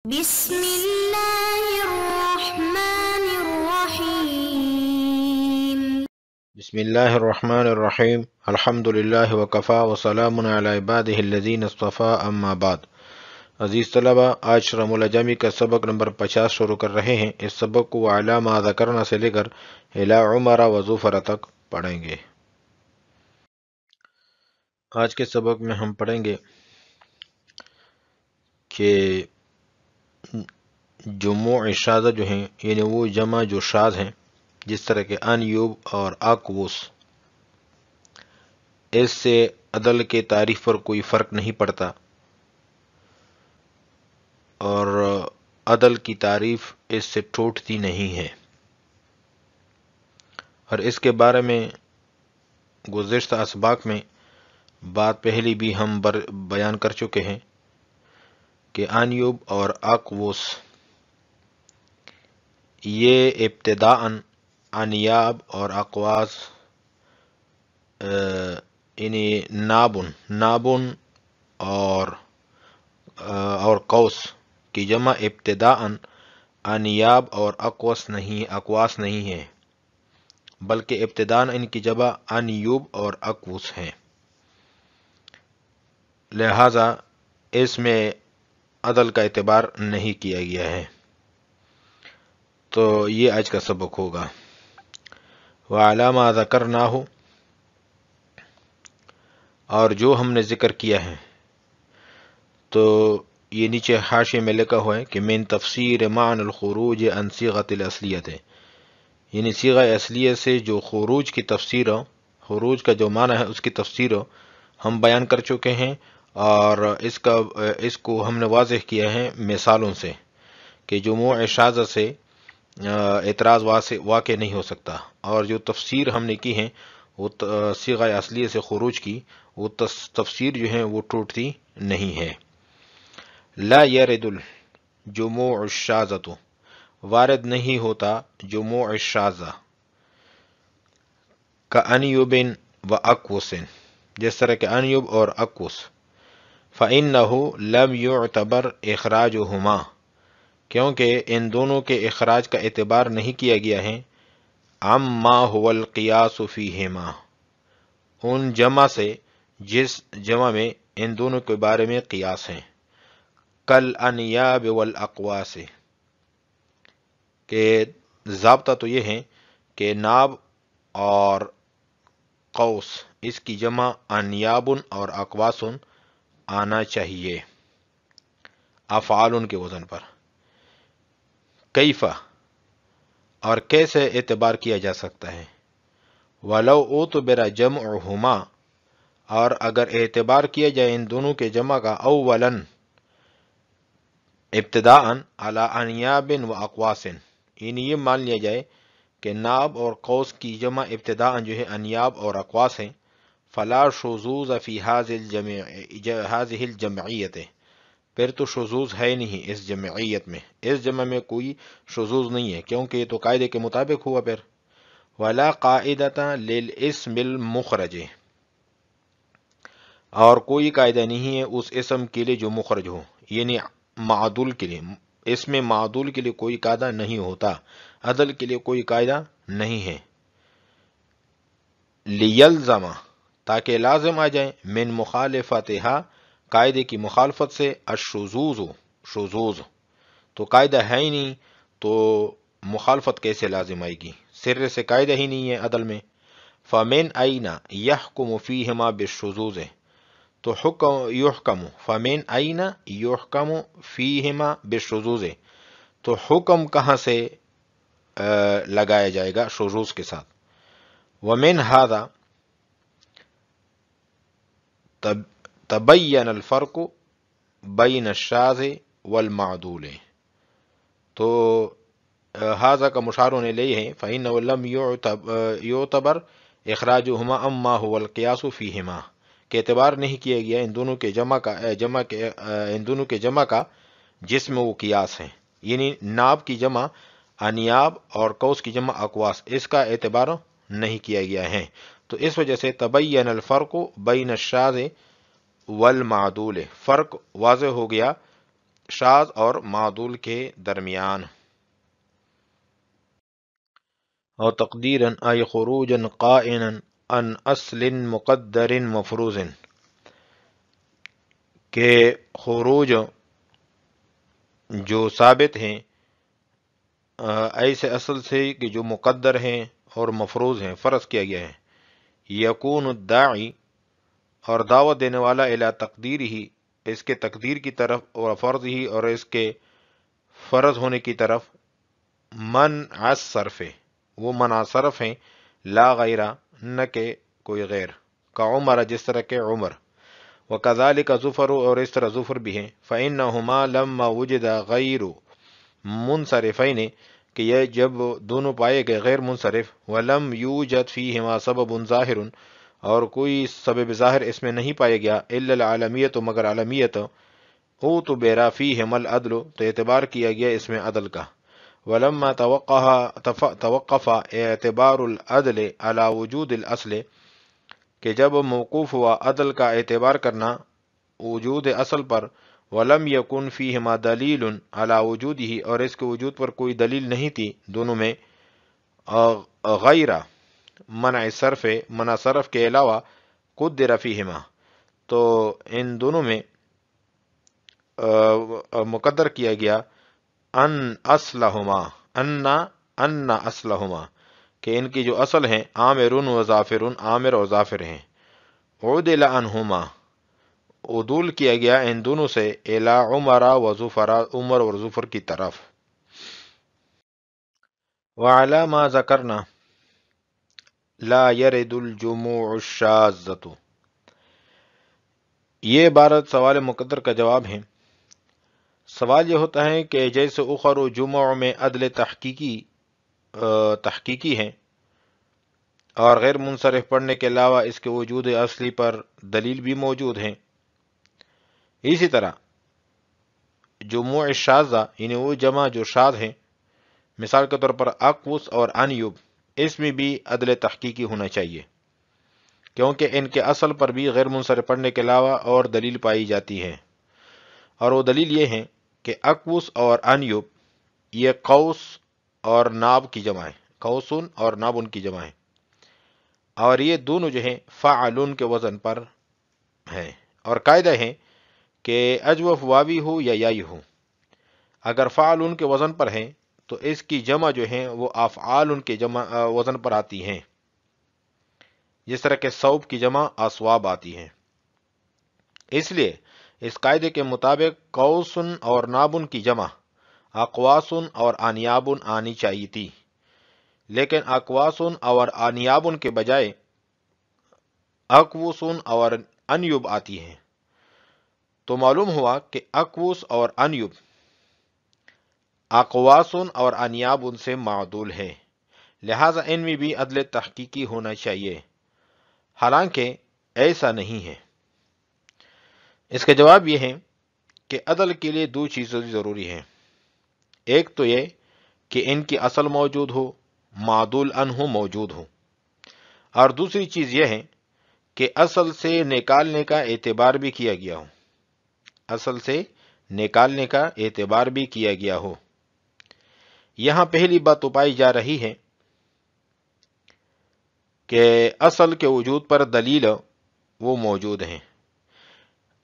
بسم اللہ الرحمن الرحیم بسم اللہ الرحمن الرحیم الحمد للہ وکفا وسلام علی عبادہ الذین اصطفیٰ اما بعد۔ عزیز طلبہ، آج شرح الجمی کا سبق نمبر 50 شروع کر رہے ہیں۔ اس سبق کو اعلیٰ ما ذکرنا سے لے کر الی عمر و ظفر تک پڑھیں گے۔ آج کے سبق میں ہم پڑھیں گے کہ جموع شاذہ جو ہیں، یعنی وہ جمع جو شاذ ہیں، جس طرح کہ ان یوب اور اقوس، اس سے عدل کے تعریف پر کوئی فرق نہیں پڑتا، اور عدل کی تعریف اس سے ٹوٹتی نہیں ہے۔ اور اس کے بارے میں گزشتہ اسباق میں بات پہلی بھی ہم بیان کر چکے ہیں کہ انیوب اور اقوس یہ ابتداءً انیاب اور اقواس یعنی نابن اور قوس کی جمع ابتداءً انیاب اور اقواس نہیں ہے، بلکہ ابتداءً ان کی جمع انیوب اور اقوس ہیں، لہذا اس میں عدل کا اعتبار نہیں کیا گیا ہے۔ تو یہ آج کا سبق ہوگا۔ وَعَلَى مَا ذَكَرْنَاهُ، اور جو ہم نے ذکر کیا ہے، تو یہ نیچے حاشیے میں لکھا ہوا ہے کہ من تفسیر معنی الخروج عن صیغۃ الاصلیہ، یعنی صیغہ اصلیہ سے جو خروج کی تفسیر ہو، خروج کا جو معنی ہے اس کی تفسیر ہو، ہم بیان کر چکے ہیں، اور اس کو ہم نے واضح کیا ہے مثالوں سے کہ جموع شاذہ سے اعتراض واقع نہیں ہو سکتا، اور جو تفسیر ہم نے کی ہے وہ صیغہ اصلیہ سے خروج کی، وہ تفسیر جو ہے وہ ٹوٹتی نہیں ہے۔ لا یرد الجموع الشاذۃ، وارد نہیں ہوتا جموع الشاذہ، کأنیوب و اقوس، جس طرح کہ انیوب اور اقوس، فإنہ لم یعتبر اخراجہما، کیونکہ ان دونوں کے اخراج کا اعتبار نہیں کیا گیا ہے، عما هو القیاس فیہما، ان جمع سے جس جمع میں ان دونوں کے بارے میں قیاس ہیں، کالانیاب والاقواس، کہ ضابطہ تو یہ ہے کہ ناب اور قوس اس کی جمع انیاب اور اقواس آنا چاہیے، افعال کے وزن پر۔ کیفہ، اور کیسے اعتبار کیا جا سکتا ہے، ولو اعتبر جمعہما، اور اگر اعتبار کیا جائے ان دونوں کے جمع کا اولاً ابتداءً علی انیاب و اقواس، یعنی یہ مان لیا جائے کہ ناب اور قوس کی جمع ابتداءً جو ہے انیاب اور اقواس ہیں، فلا شذوذ فی هذه الجمعیت، پھر تو شذوذ ہے نہیں اس جمعیت میں، اس جمع میں کوئی شذوذ نہیں ہے، کیونکہ یہ تو قاعدے کے مطابق ہوا۔ پھر ولا قاعدۃ للاسم المخرج، اور کوئی قاعدہ نہیں ہے اس اسم کے لیے جو مخرج ہو، یعنی معدول کے لیے، اس میں معدول کے لیے کوئی قاعدہ نہیں ہوتا، عدل کے لیے کوئی قاعدہ نہیں ہے، لیلزم، تاکہ لازم آ جائے، من مخالفتہا، قاعدے کی مخالفت سے، شذوذ، تو قاعدہ ہے ہی نہیں تو مخالفت کیسے لازم آئے گی، سر سے قاعدہ ہی نہیں ہے عدل میں۔ فمن این یحکم فیہما بالشذوذ، تو فمن این یحکم فیہما بالشذوذ، تو حکم کہاں سے لگایا جائے گا شذوذ کے ساتھ۔ ومن ھذا تبین الفرق بین الشاذ والمعدول، تو ھذا کا مشار ہونے لئے ہے، فإنہ لم یعتبر اخراجہما اما هو القیاس فیہما، کہ اعتبار نہیں کیا گیا ان دونوں کے جمع کا جس میں وہ قیاس ہیں، یعنی ناب کی جمع انیاب اور قوس کی جمع اقواس، اس کا اعتبار نہیں کیا گیا ہے، تو اس وجہ سے تبین الفرق بین الشاذ والمعدول، فرق واضح ہو گیا شاذ اور معدول کے درمیان. اور تقدیراً ای خروجاً قائنا عن اصل مقدر مفروض، کہ خروج جو ثابت ہیں ایسے اصل سے کہ جو مقدر ہیں اور مفروض ہیں، فرض کیا گیا ہے. یکون الداعی، اور دعوت دینے والا الی تقدیر ہی، اس کے تقدیر کی طرف، اور فرض ہی، اور اس کے فرض ہونے کی طرف. منع الصرف، وہ منع صرف ہیں، لا غیرہ، نہ کہ کوئی غیر. کا عمر، جس طرح کہ عمر. وکذالک ظفر، اور اس طرح ظفر بھی ہیں. فإنہما لما وجد غیر منصرفین، کہ یہ جب دونوں پائے گئے غیر منصرف. ولم یوجد فیہما سبب ظاہر، اور کوئی سبب ظاہر اس میں نہیں پایا گیا. الا العالمیت، مگر عالمیت. اعتبر فیہما العدل، تو اعتبار کیا گیا اس میں عدل کا. ولما توقف اعتبار العدل على وجود الاصل، کہ جب موقوف ہوا عدل کا اعتبار کرنا وجود اصل پر. ولم یکن فیہما دلیل علی وجودہ، اور اس کے وجود پر کوئی دلیل نہیں تھی دونوں میں. غیر منع صرف، منع صرف کے علاوہ. قدر فیہما، تو ان دونوں میں مقدر کیا گیا. ان اصلہما، ان اصلہما، کہ ان کی جو اصل ہیں عامر و ظافر، عامر اور ظافر ہیں. عدل عنہما، عدول کیا گیا ان دونوں سے الی عمر و ظفر، عمر اور ظفر کی طرف. وعلی ما ذکرنا لا یرد الجموع الشاذۃ، یہ عبارت سوال مقدر کا جواب ہے. سوال یہ ہوتا ہے کہ جیسے اخر و جمع میں عدل تحقیقی ہیں، اور غیر منصرف پڑھنے کے علاوہ اس کے وجود اصلی پر دلیل بھی موجود ہیں، اسی طرح جموع شاذہ، یعنی وہ جمع جو شاذ ہیں، مثال کے طور پر اقوس اور انیب، اس میں بھی عدل تحقیقی ہونا چاہیے، کیونکہ ان کے اصل پر بھی غیر منصرف پڑھنے کے علاوہ اور دلیل پائی جاتی ہے. اور وہ دلیل یہ ہے کہ اقوس اور انیب یہ قوس اور ناب کی جمع ہے، قوسن اور نابن کی جمع ہے، اور یہ دونوں جو ہیں فعلن کے وزن پر ہیں. اور قاعدہ ہے کہ اجوف واوی ہو یا یائی ہو، اگر فعلن کے وزن پر ہیں تو اس کی جمع جو ہیں وہ افعال کے جمع وزن پر آتی ہیں، جس طرح کہ صوب کی جمع اسواب آتی ہیں. اس لیے اس قاعدے کے مطابق قوسن اور نابن کی جمع اقواسن اور انیابن آنی چاہیے تھی، لیکن اقواسن اور انیابن کے بجائے اقوسن اور انیب آتی ہیں. تو معلوم ہوا کہ اقوس اور انیب اقواسن اور انیابن سے معدول ہے، لہٰذا ان میں بھی عدل تحقیقی ہونا چاہیے، حالانکہ ایسا نہیں ہے. اس کا جواب یہ ہے کہ عدل کے لیے دو چیزیں ضروری ہیں. ایک تو یہ کہ ان کی اصل موجود ہو، معدول عنہ موجود ہو، اور دوسری چیز یہ ہے کہ اصل سے نکالنے کا اعتبار بھی کیا گیا ہو، اصل سے نکالنے کا اعتبار بھی کیا گیا ہو. یہاں پہلی بات تو پائی جا رہی ہے کہ اصل کے وجود پر دلیل وہ موجود ہیں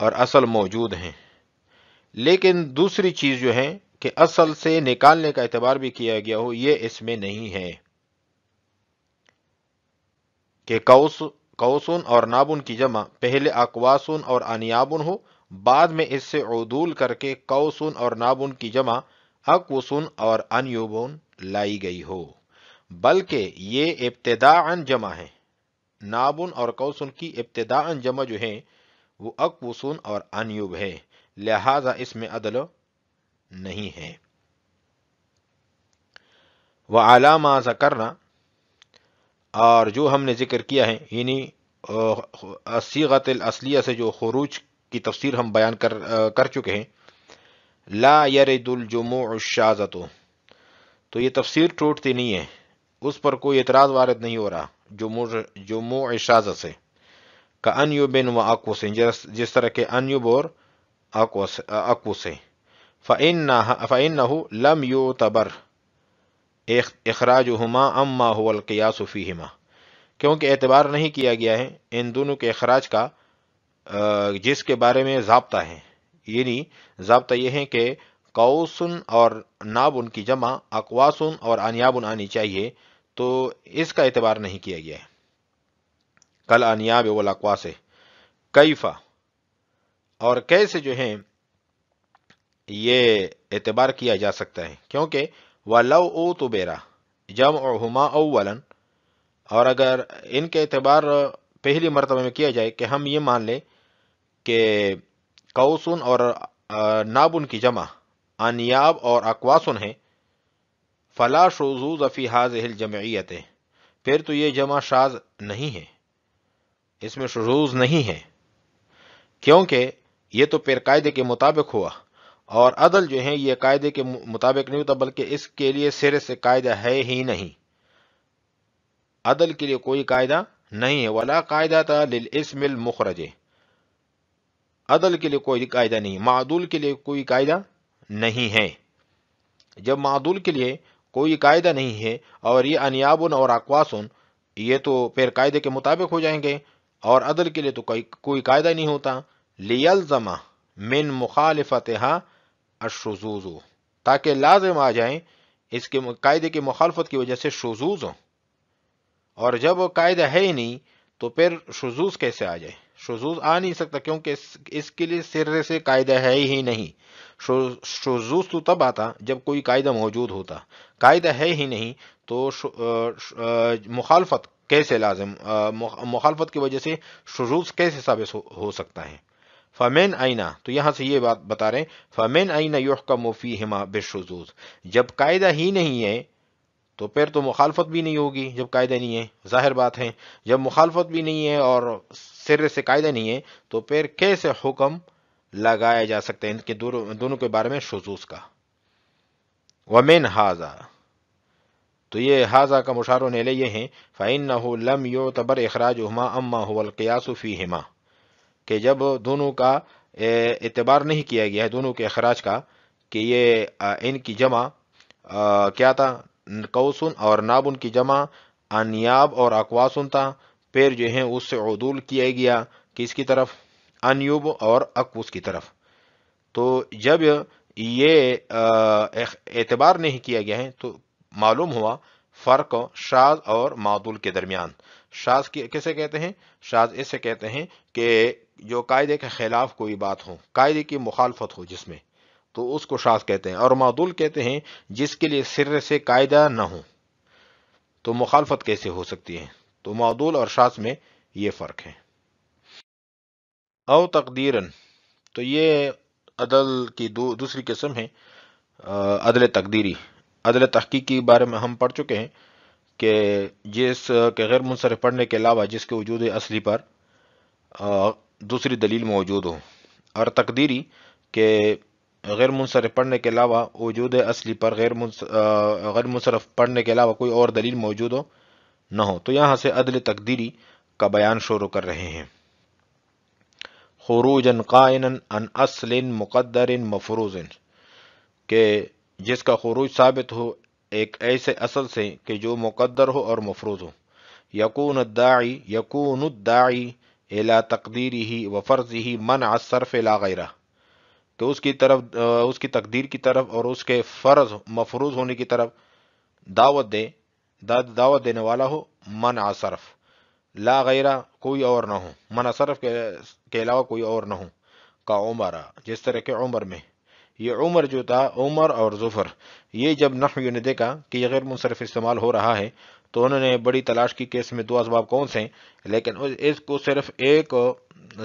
اور اصل موجود ہیں، لیکن دوسری چیز جو ہے کہ اصل سے نکالنے کا اعتبار بھی کیا گیا ہو، یہ اس میں نہیں ہے کہ قوسن اور نابن کی جمع پہلے اقواسن اور انیابن ہو، بعد میں اس سے عدول کر کے قوسن اور نابن کی جمع اقوسن اور انیابن لائی گئی ہو، بلکہ یہ ابتداءً جمع ہے. نابن اور قوسن کی ابتداءً جمع جو ہے وہ اقوسن اور انیب ہے، لہذا اس میں عدل نہیں ہے. وعلی ما ذکرنا، اور جو ہم نے ذکر کیا ہے، یعنی صیغۃ الاصلیہ سے جو خروج کی تفسیر ہم بیان کر چکے ہیں، لا یرد الجموع الشاذۃ، تو یہ تفسیر ٹوٹتی نہیں ہے، اس پر کوئی اعتراض وارد نہیں ہو رہا جموع شاذ سے. کأنیب و اقوس، جس طرح کہ انیب اور اقوس سے. فَإِنَّهُ لَمْ يُعْتَبَرْ اخراجهما اما هو القیاس فیہما، کیونکہ اعتبار نہیں کیا گیا ہے ان دونوں کے اخراج کا جس کے بارے میں ضابطہ ہے، یعنی ضابطہ یہ ہے کہ قوسن اور نابن کی جمع اقواسن اور انیابن آنی چاہیے، تو اس کا اعتبار نہیں کیا گیا ہے۔ کل انیاب والاقواس، کیفا اور کیسے جو ہیں یہ اعتبار کیا جا سکتا ہے، کیونکہ وَلَوْ اُعْتُبِرَ جَمْعُهُمَا اولاً، اور اگر ان کے اعتبار پہلی مرتبہ میں کیا جائے کہ ہم یہ مان لیں کہ قوسن اور نابن کی جمع انیاب اور اقواسن ہے، فلا شذوذ فی هذه الجمعیت، پھر تو یہ جمع شاذ نہیں ہے، اس میں شذوذ نہیں ہے، کیونکہ یہ تو پھر قاعدے کے مطابق ہوا، اور عدل جو ہے یہ قاعدے کے مطابق نہیں ہوتا بلکہ اس کے لیے سرے سے قاعدہ ہے ہی نہیں، عدل کے لیے کوئی قاعدہ نہیں ہے۔ ولا قاعدہ للاسم المخرج، عدل کے لیے کوئی قاعدہ نہیں، معدول کے لیے کوئی قاعدہ نہیں ہے۔ جب معدول کے لیے کوئی قاعدہ نہیں ہے اور یہ انیابن اور اقواسن یہ تو پھر قاعدے کے مطابق ہو جائیں گے، اور عدل کے لیے تو کوئی قاعدہ نہیں ہوتا، لیلزم من مخالفتها الشذوذ، تاکہ لازم آ جائیں اس کے قاعدے کی مخالفت کی وجہ سے شذوذ ہو، اور جب قاعدہ ہے ہی نہیں تو پھر شذوذ کیسے آ جائے؟ شذوذ آ نہیں سکتا کیونکہ اس کے لیے سرے سے قاعدہ ہے ہی نہیں۔ شذوذ تو تب آتا جب کوئی قاعدہ موجود ہوتا، قاعدہ ہے ہی نہیں تو مخالفت کیسے لازم، مخالفت کی وجہ سے شذوذ کیسے ثابت ہو سکتا ہے؟ فمن اینا، تو یہاں سے یہ بات بتا رہے ہیں، فمن اینا یحکم فیہما بالشذوذ، جب قاعدہ ہی نہیں ہے تو پھر تو مخالفت بھی نہیں ہوگی، جب قاعدہ نہیں ہے ظاہر بات ہے، جب مخالفت بھی نہیں ہے اور سر سے قاعدہ نہیں ہے تو پھر کیسے حکم لگایا جا سکتا ہے ان کے دونوں کے بارے میں شذوذ کا؟ ومن ھذا، تو یہ ھذا کا مشار الیہ یہ ہے، فإنہ لم یعتبر اخراجہما اما هو القیاس فیہما، کہ جب دونوں کا اعتبار نہیں کیا گیا ہے دونوں کے اخراج کا کہ یہ ان کی جمع کیا تھا، قوسن اور نابن کی جمع انیاب اور اقواسن تھا، پھر جو ہے اس سے عدول کیا گیا کس کی طرف؟ انیوب اور اقوس کی طرف۔ تو جب یہ اعتبار نہیں کیا گیا ہے تو معلوم ہوا فرق شاذ اور معدول کے درمیان۔ شاذ کیسے کہتے ہیں؟ شاذ اسے کہتے ہیں کہ جو قاعدے کے خلاف کوئی بات ہو، قاعدے کی مخالفت ہو جس میں، تو اس کو شاذ کہتے ہیں، اور معدول کہتے ہیں جس کے لیے سر سے قاعدہ نہ ہو، تو مخالفت کیسے ہو سکتی ہے؟ تو معدول اور شاذ میں یہ فرق ہے۔ او تقدیرن، تو یہ عدل کی دوسری قسم ہے عدل تقدیری۔ عدل تحقیقی کے بارے میں ہم پڑھ چکے ہیں کہ جس کے غیر منصرف پڑھنے کے علاوہ جس کے وجود اصلی پر دوسری دلیل موجود ہو، اور تقدیری کہ غیر منصرف پڑھنے کے علاوہ وجود اصلی پر غیر منصرف پڑھنے کے علاوہ کوئی اور دلیل موجود ہو نہ ہو۔ تو یہاں سے عدل تقدیری کا بیان شروع کر رہے ہیں۔ خروجا قائنا عن اصل مقدر مفروض، کہ جس کا خروج ثابت ہو ایک ایسے اصل سے کہ جو مقدر ہو اور مفروض ہو۔ یکون الداعی الى تقدیرہ وفرضہ منع الصرف لا غیرہ، تو اس کی تقدیر کی طرف اور اس کے فرض مفروض ہونے کی طرف دعوت دینے والا ہو، منع صرف، لا غیرہ کوئی اور نہ ہو، منع صرف کے علاوہ کوئی اور نہ ہو، کا عمر، جس طرح کہ عمر میں، یہ عمر جو تھا، عمر اور ظفر، یہ جب نحویوں نے دیکھا کہ یہ غیر منصرف استعمال ہو رہا ہے تو انہوں نے بڑی تلاش کی کہ اس میں دو اسباب کون سے ہیں، لیکن اس کو صرف ایک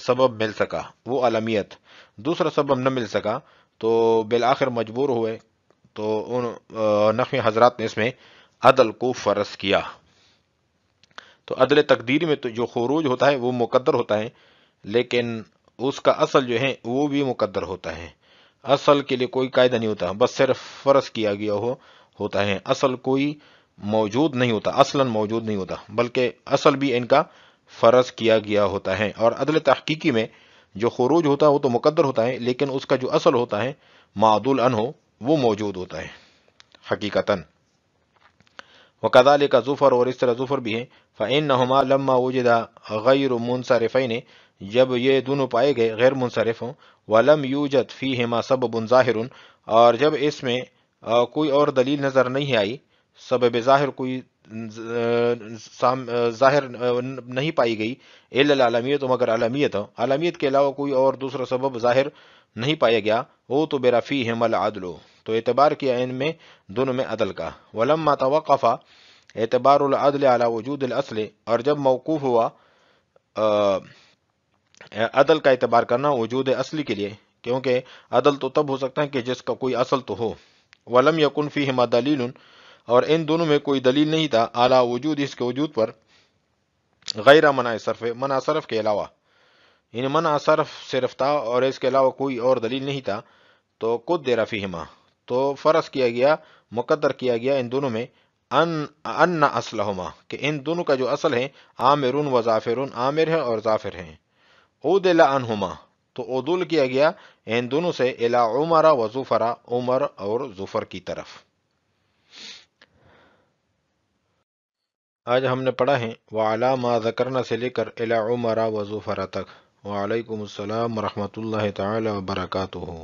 سبب مل سکا، وہ علمیت، دوسرا سبب نہ مل سکا، تو بالآخر مجبور ہوئے، تو ان نحوی حضرات نے اس میں عدل کو فرض کیا۔ تو عدل تقدیری میں تو جو خروج ہوتا ہے وہ مقدر ہوتا ہے، لیکن اس کا اصل جو ہے وہ بھی مقدر ہوتا ہے۔ اصل کے لیے کوئی قاعدہ نہیں ہوتا، بس صرف فرض کیا گیا ہوتا ہے، اصل کوئی موجود نہیں ہوتا، اصلا موجود نہیں ہوتا، بلکہ اصل بھی ان کا فرض کیا گیا ہوتا ہے۔ اور عدل تحقیقی میں جو خروج ہوتا ہے وہ تو مقدر ہوتا ہے، لیکن اس کا جو اصل ہوتا ہے معدول عنہ وہ موجود ہوتا ہے حقیقتاً۔ وَكَذَلِكَ ظفر، اور اس طرح ظفر بھی ہے، فَإِنَّهُمَا لَمَّا وُجِدَ غَيْرُ مُنصَرِفَيْنِ، جب یہ دونوں پائے گئے غیر منصرف ہوں، وَلَمْ يُوجَدْ فِيهِمَا سَبَبٌ ظَاهِرٌ، اور جب اس میں کوئی اور دلیل نظر نہیں آئی، سبب ظاہر کوئی ظاہر نہیں پائی گئی، الا العالمیت، مگر عالمیت، عالمیت کے علاوہ کوئی اور دوسرا سبب ظاہر نہیں پایا گیا، وہ تو بیرا فیہما العدل، تو اعتبار کیا ان میں دونوں میں عدل کا۔ ولما توقف اعتبار العدل علی وجود الاصل، اور جب موقوف ہوا عدل کا اعتبار کرنا وجود اصلی کے لیے، کیونکہ عدل تو تب ہو سکتا ہے کہ جس کا کوئی اصل تو ہو۔ ولم یکن فیہما دلیل، اور ان دونوں میں کوئی دلیل نہیں تھا، اعلی وجود، اس کے وجود پر، غیر منع صرف، منع صرف کے علاوہ، یعنی منع صرف صرف تھا اور اس کے علاوہ کوئی اور دلیل نہیں تھا، تو قدر فیہما، تو فرض کیا گیا، مقدر کیا گیا ان دونوں میں، ان اصلہما، کہ ان دونوں کا جو اصل ہے، عامر و ظافر، عامر ہے اور ظافر ہیں، عدل عنہما، تو عدول کیا گیا ان دونوں سے، الی عمر و ظفر، عمر اور ظفر کی طرف۔ آج ہم نے پڑھا ہے وَعَلَى مَا ذَكَرْنَا سے لے کر الی عمر و ظفر تک۔ وعلیکم السلام ورحمۃ اللہ تعالی وبرکاتہ۔